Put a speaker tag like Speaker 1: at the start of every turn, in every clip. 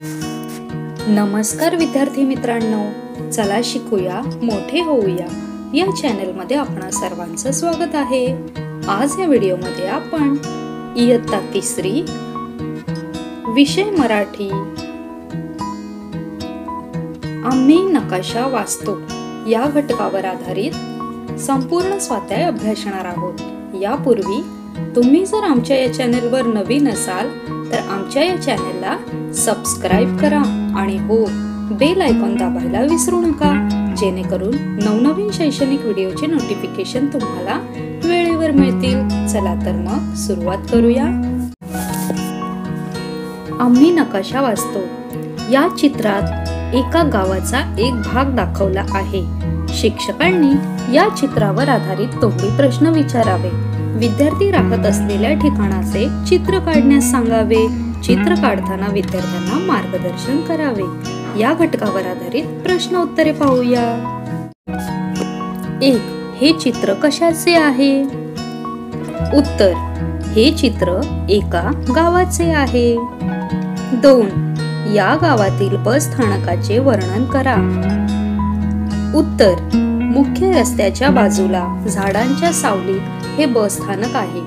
Speaker 1: नमस्कार विद्यार्थी मित्रांनो, चला शिकूया मोठे होऊया या चॅनलमध्ये आपणा सर्वांचं स्वागत आहे। आज या व्हिडिओमध्ये आपण इयत्ता 3री विषय मराठी आम्ही नकाशा वाचतो या घटकावर आधारित संपूर्ण स्वाध्याय अभ्यासणार आहोत। यापूर्वी तुम्ही जर आमच्या या चॅनलवर नवीन असाल तर आमच्या या चॅनलला सबस्क्राइब करा आणि हो, बेल आयकॉन दाबायला विसरू नका, जेणेकरून नवनवीन शैक्षणिक व्हिडिओचे नोटिफिकेशन तुम्हाला वेळेवर मिळतील। चला तर मग सुरुवात करूया। आम्ही नकाशा वाचतो या चित्रात एका गावाचा एक भाग दाखवला आहे। शिक्षकांनी या चित्रावर आधारित तोंडी प्रश्न विचारावे, विद्यार्थी राहत असलेल्या ठिकाणाचे चित्र काढण्यास सांगावे, चित्र काढताना विद्यार्थ्यांना मार्गदर्शन करावे। या घटकावर आधारित प्रश्न उत्तरे पाहूया। 1. हे चित्र कशाचे आहे? उत्तर: हे चित्र एका गावाचे आहे। 2. या गावातील बस स्थानकाचे वर्णन करा। उत्तर: मुख्य रस्त्याच्या बाजूला झाडांच्या सावलीत हे बस स्थानक आहे।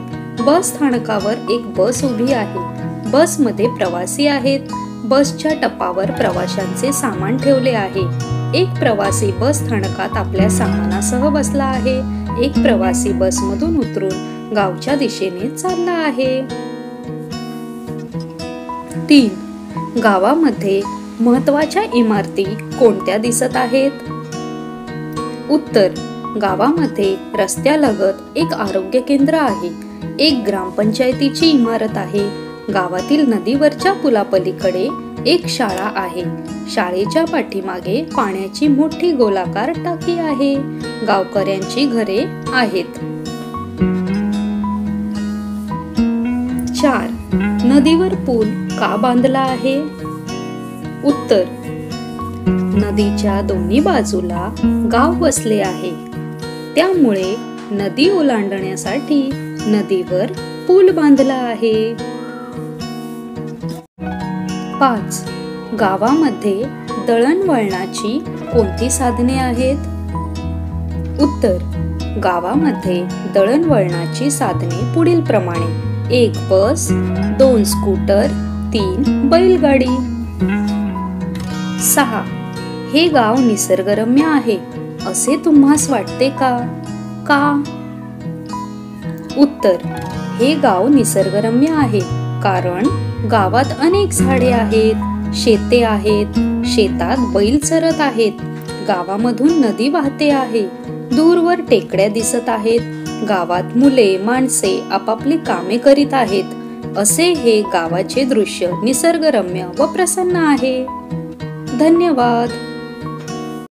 Speaker 1: बस स्थानकावर एक बस उभी आहे। बसमध्ये प्रवासी आहेत। बसच्या टपावर प्रवाशांचे सामान ठेवले आहे। एक प्रवासी बस स्थानकात आपल्या सामानासह बसला आहे। एक प्रवासी बसमधून उतरून गावच्या दिशेने चालला आहे। 3. गावामध्ये महत्त्वाच्या इमारती कोणत्या दिसत आहेत? उत्तर: गावामध्ये रस्त्यालगत एक आरोग्य केंद्र आहे। एक ग्रामपंचायतीची इमारत आहे। गावातील नदीवरच्या पुलापलीकडे एक शाळा आहे। शाळेच्या पाठीमागे पाण्याची मोठी गोलाकार टाकी आहे। गावकऱ्यांची घरे आहेत। 4. नदीवर पूल का बांधला आहे? उत्तर: नदीच्या दोन्ही बाजूला गाव वसले आहे, त्यामुळे नदी ओलांडण्यासाठी नदीवर पूल बांधला आहे। 5. गावामध्ये दळणवळणाची कोणती साधने आहेत? उत्तर: गावामध्ये दळणवळणाची साधने पुढील प्रमाणे: 1 बस, 2 स्कूटर, 3 बैलगाडी। 6. हे गाव निसर्गरम्य आहे असे तुम्हास वाटते का? का? उत्तर: हे गाव निसर्गरम्य आहे कारण गावात अनेक झाडे आहेत, शेते आहेत, शेतात बैल चरत आहेत, गावामधून नदी वाहते आहे, दूरवर टेकड्या दिसत आहेत, गावात मुले माणसे आपापली कामे करीत आहेत, असे हे गावाचे दृश्य निसर्गरम्य व प्रसन्न आहे। धन्यवाद।